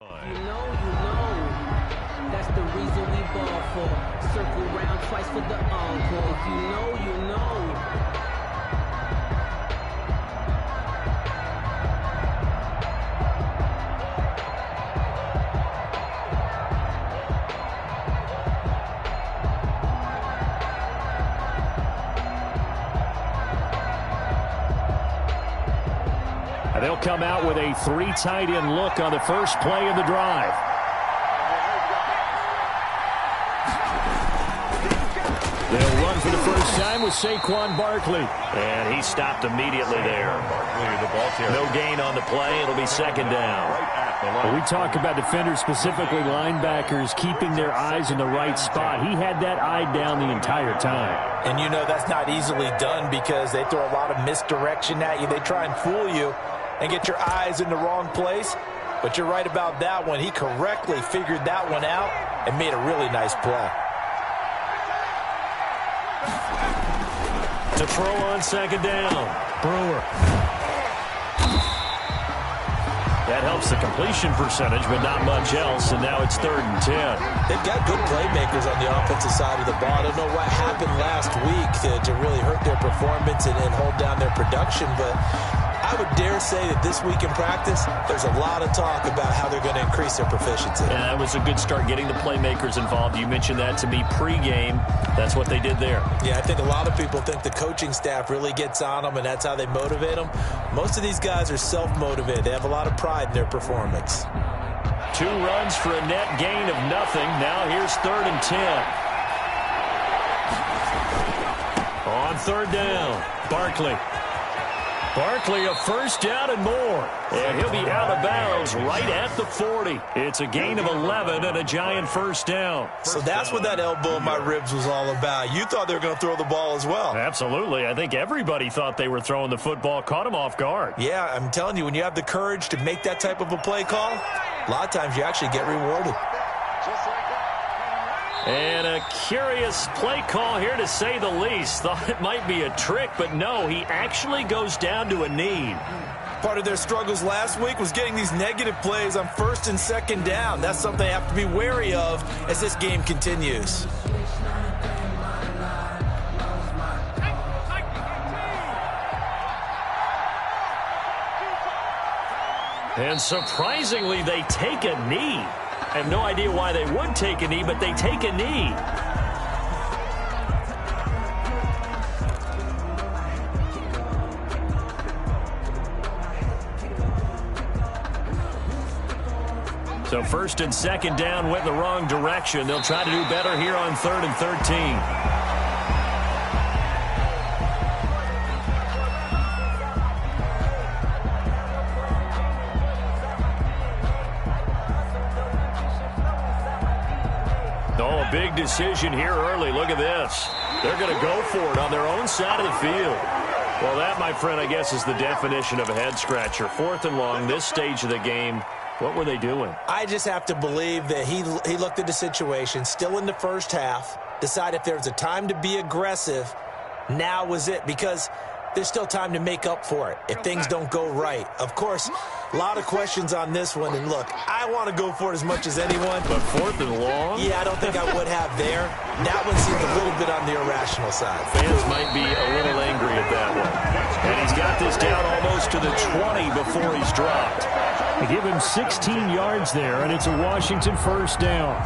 You know, that's the reason we ball for. Circle round twice for the encore. If you know, you know. They'll come out with a 3 tight end look on the first play of the drive. They'll run for the first time with Saquon Barkley. And he stopped immediately there. No gain on the play. It'll be 2nd down. When we talk about defenders, specifically linebackers, keeping their eyes in the right spot. He had that eye down the entire time. And you know that's not easily done because they throw a lot of misdirection at you. They try and fool you and get your eyes in the wrong place. But you're right about that one. He correctly figured that one out and made a really nice play. To throw on second down, Brewer. That helps the completion percentage, but not much else, and now it's 3rd and 10. They've got good playmakers on the offensive side of the ball. I don't know what happened last week to really hurt their performance and hold down their production, but I would dare say that this week in practice, there's a lot of talk about how they're going to increase their proficiency. Yeah, that was a good start, getting the playmakers involved. You mentioned that to me pregame. That's what they did there. Yeah, I think a lot of people think the coaching staff really gets on them, and that's how they motivate them. Most of these guys are self-motivated. They have a lot of pride in their performance. 2 runs for a net gain of nothing. Now here's 3rd and 10. On 3rd down, Barkley. Barkley, a first down and more. And he'll be out of bounds right at the 40. It's a gain of 11 and a giant first down. So that's what that elbow in my ribs was all about. You thought they were going to throw the ball as well. Absolutely. I think everybody thought they were throwing the football, caught him off guard. Yeah, I'm telling you, when you have the courage to make that type of a play call, a lot of times you actually get rewarded. And a curious play call here, to say the least. Thought it might be a trick, but no, he actually goes down to a knee. Part of their struggles last week was getting these negative plays on 1st and 2nd down. That's something they have to be wary of as this game continues. And surprisingly, they take a knee. I have no idea why they would take a knee, but they take a knee. So 1st and 2nd down went the wrong direction. They'll try to do better here on 3rd and 13. Big decision here early. Look at this. They're going to go for it on their own side of the field. Well, that, my friend, I guess is the definition of a head-scratcher. 4th and long, this stage of the game. What were they doing? I just have to believe that he looked at the situation, still in the first half, decided if there was a time to be aggressive, now was it, because there's still time to make up for it if things don't go right. Of course, a lot of questions on this one, and look, I want to go for it as much as anyone. But 4th and long? Yeah, I don't think I would have there. That one seemed a little bit on the irrational side. Fans might be a little angry at that one. And he's got this down almost to the 20 before he's dropped. They give him 16 yards there, and it's a Washington first down.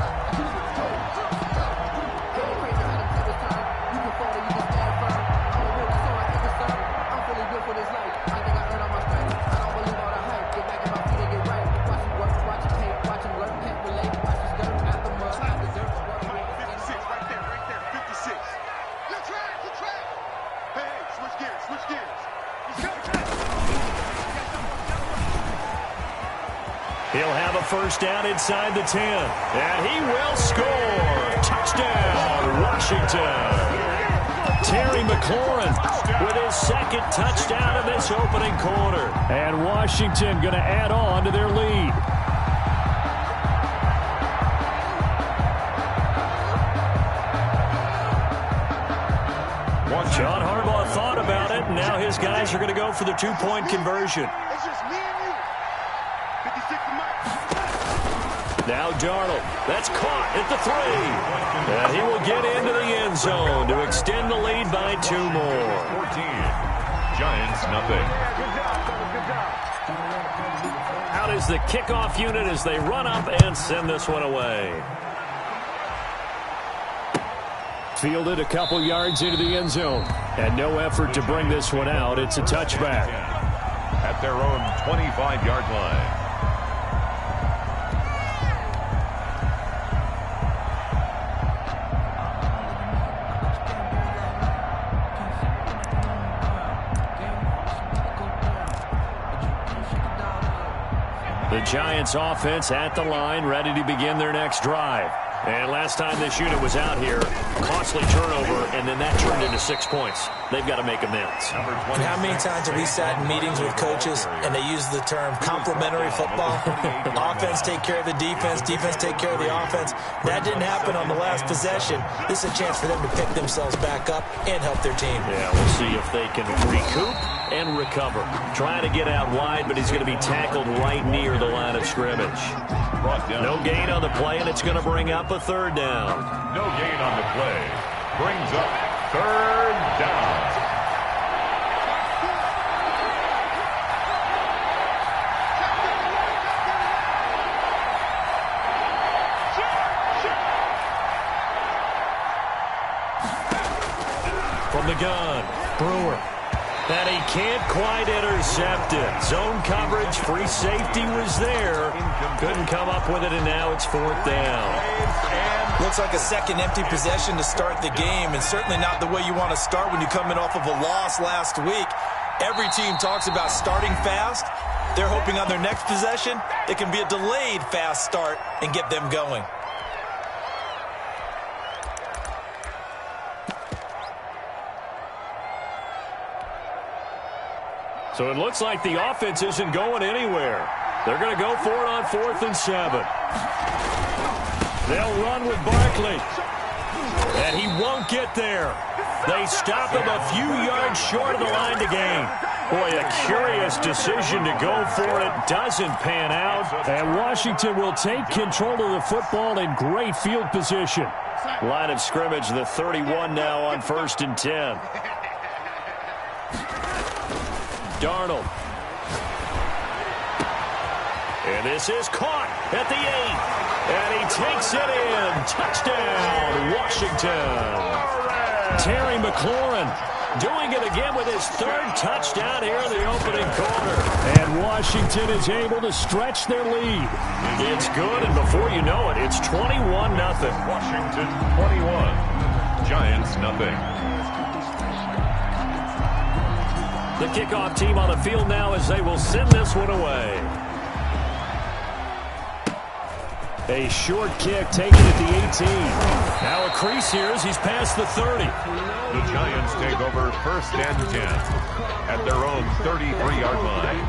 He'll have a first down inside the 10. And he will score. Touchdown, Washington. Terry McLaurin with his 2nd touchdown of this opening quarter. And Washington going to add on to their lead. John Harbaugh thought about it, and now his guys are going to go for the 2-point conversion. Now Darnold. That's caught at the 3. And he will get into the end zone to extend the lead by 2 more. 14. Giants, nothing. Out is the kickoff unit as they run up and send this one away. Fielded a couple yards into the end zone. And no effort to bring this one out. It's a touchback. At their own 25-yard line. The Giants offense at the line, ready to begin their next drive. And last time this unit was out here, costly turnover, and then that turned into 6 points. They've got to make amends. And how many times have we sat in meetings with coaches and they use the term complementary football? Offense take care of the defense, defense take care of the offense. That didn't happen on the last possession. This is a chance for them to pick themselves back up and help their team. Yeah, we'll see if they can recoup and recover. Trying to get out wide, but he's going to be tackled right near the line of scrimmage. No gain on the play, and it's going to bring up a third down. No gain on the play. Brings up third down. From the gun, Brewer. And he can't quite intercept it. Zone coverage, free safety was there. Couldn't come up with it, and now it's fourth down. Looks like a second empty possession to start the game, and certainly not the way you want to start when you're coming off of a loss last week. Every team talks about starting fast. They're hoping on their next possession, it can be a delayed fast start and get them going. So it looks like the offense isn't going anywhere. They're going to go for it on 4th and 7. They'll run with Barkley. And he won't get there. They stop him a few yards short of the line to gain. Boy, a curious decision to go for it. Doesn't pan out. And Washington will take control of the football in great field position. Line of scrimmage, the 31 now on 1st and 10. Darnold. And this is caught at the 8. And he takes it in. Touchdown, Washington. Terry McLaurin doing it again with his 3rd touchdown here in the opening quarter. And Washington is able to stretch their lead. It's good, and before you know it, it's 21-0. Washington 21. Giants nothing. The kickoff team on the field now as they will send this one away. A short kick taken at the 18. Now a crease here as he's past the 30. The Giants take over 1st and 10 at their own 33-yard line.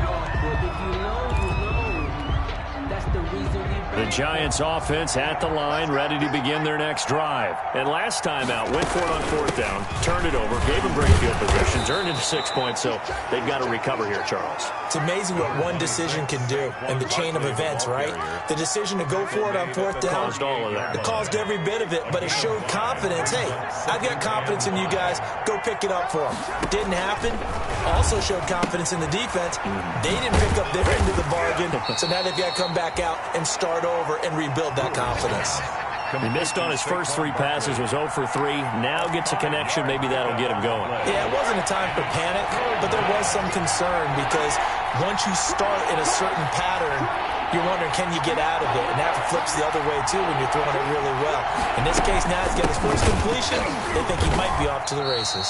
The Giants offense at the line, ready to begin their next drive. And last time out, went for it on 4th down, turned it over, gave them great field position, turned into 6 points, so they've got to recover here, Charles. It's amazing what one decision can do in the chain of events, right? The decision to go for it on 4th down. Caused all of that. It caused every bit of it, but it showed confidence. Hey, I've got confidence in you guys. Go pick it up for them. Didn't happen. Also showed confidence in the defense. They didn't pick up their end of the bargain, so now they've got to come back out and start over and rebuild that confidence. He missed on his first 3 passes, was 0 for 3. Now gets a connection. Maybe that'll get him going. Yeah, it wasn't a time for panic, but there was some concern because once you start in a certain pattern, you're wondering, can you get out of it? And that flips the other way, too, when you're throwing it really well. In this case, now he's got his first completion. They think he might be off to the races.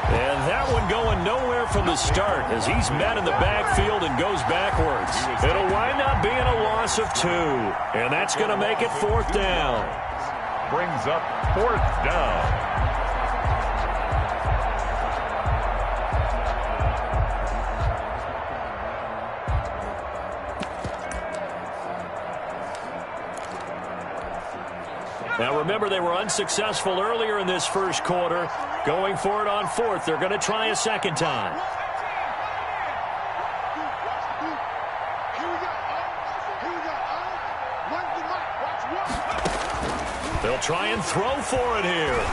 And that one going nowhere from the start as he's met in the backfield and goes backwards. It'll wind up being a loss of 2. And that's going to make it 4th down. Brings up 4th down. Now remember, they were unsuccessful earlier in this first quarter. Going for it on 4th. They're going to try a second time. They'll try and throw for it here.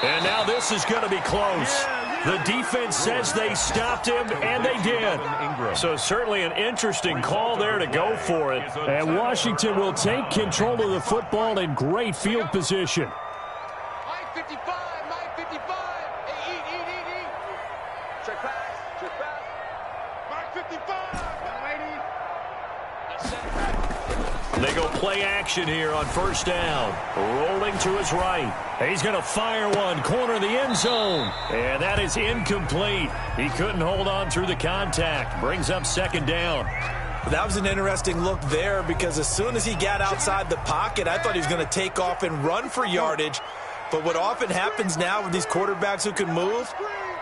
And now this is going to be close. The defense says they stopped him, and they did. So certainly an interesting call there to go for it. And Washington will take control of the football in great field position. Mike 55, Mike 55. Hey, eat. Check pass. Mike 55, ladies. They go play action here on 1st down. Rolling to his right. He's going to fire one, corner of the end zone. And that is incomplete. He couldn't hold on through the contact. Brings up 2nd down. That was an interesting look there because as soon as he got outside the pocket, I thought he was going to take off and run for yardage. But what often happens now with these quarterbacks who can move,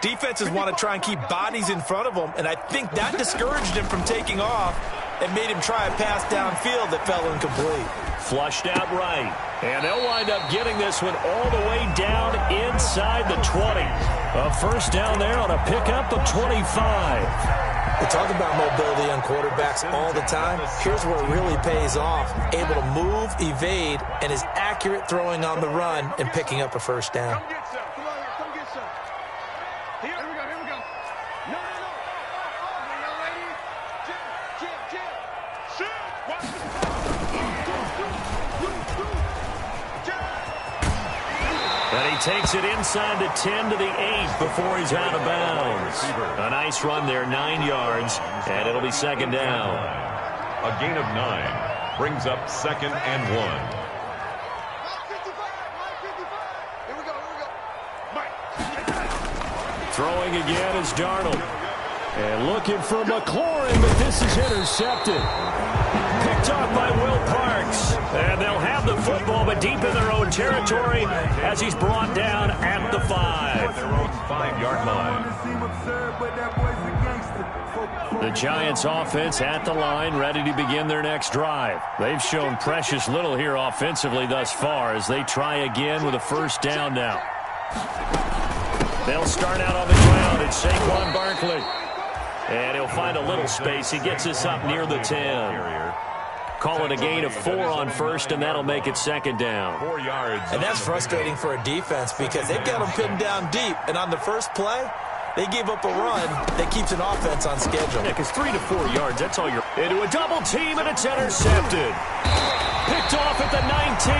defenses want to try and keep bodies in front of them, and I think that discouraged him from taking off and made him try a pass downfield that fell incomplete. Flushed out right, and they'll wind up getting this one all the way down inside the 20. A first down there on a pickup of 25. We talk about mobility on quarterbacks all the time. Here's where it really pays off. Able to move, evade, and is accurate throwing on the run and picking up a first down. Come get some. Come on here. Come get some. Here we go. Here we go. No. Hey, young lady. Jim. Shoot. Watch this. And he takes it inside the 10 to the 8 before he's out of bounds. A nice run there, 9 yards, and it'll be second down. A gain of 9 brings up 2nd and 1. Here we go. Throwing again is Darnold. And looking for McLaurin, but this is intercepted. Picked off by Will Parks. And they'll have the football, but deep in their own territory as he's brought down at the 5. Their own 5-yard line. The Giants offense at the line, ready to begin their next drive. They've shown precious little here offensively thus far as they try again with a first down now. They'll start out on the ground. It's Saquon Barkley. And he'll find a little space. He gets us up near the 10. Call it a gain of 4 on first, and that'll make it second down. 4 yards. And that's frustrating for a defense because they've got them pinned down deep. And on the first play, they give up a run that keeps an offense on schedule. Yeah, because 3 to 4 yards, that's all you're... Into a double team, and it's intercepted. Picked off at the 19.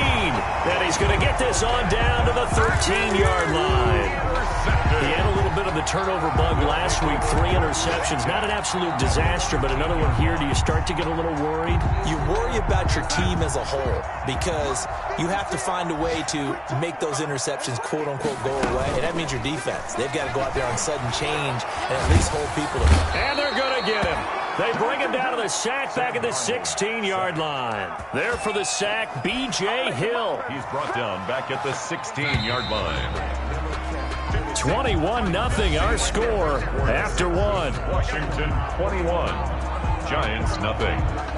And he's going to get this on down to the 13-yard line. He had a little bit of the turnover bug last week, 3 interceptions. Not an absolute disaster, but another one here. Do you start to get a little worried? You worry about your team as a whole because you have to find a way to make those interceptions, quote-unquote, go away. And that means your defense. They've got to go out there on sudden change and at least hold people to... And they're going to get him. They bring him down to the sack back at the 16-yard line. There for the sack, B.J. Hill. He's brought down back at the 16-yard line. 21-0 our score after 1. Washington 21, Giants 0.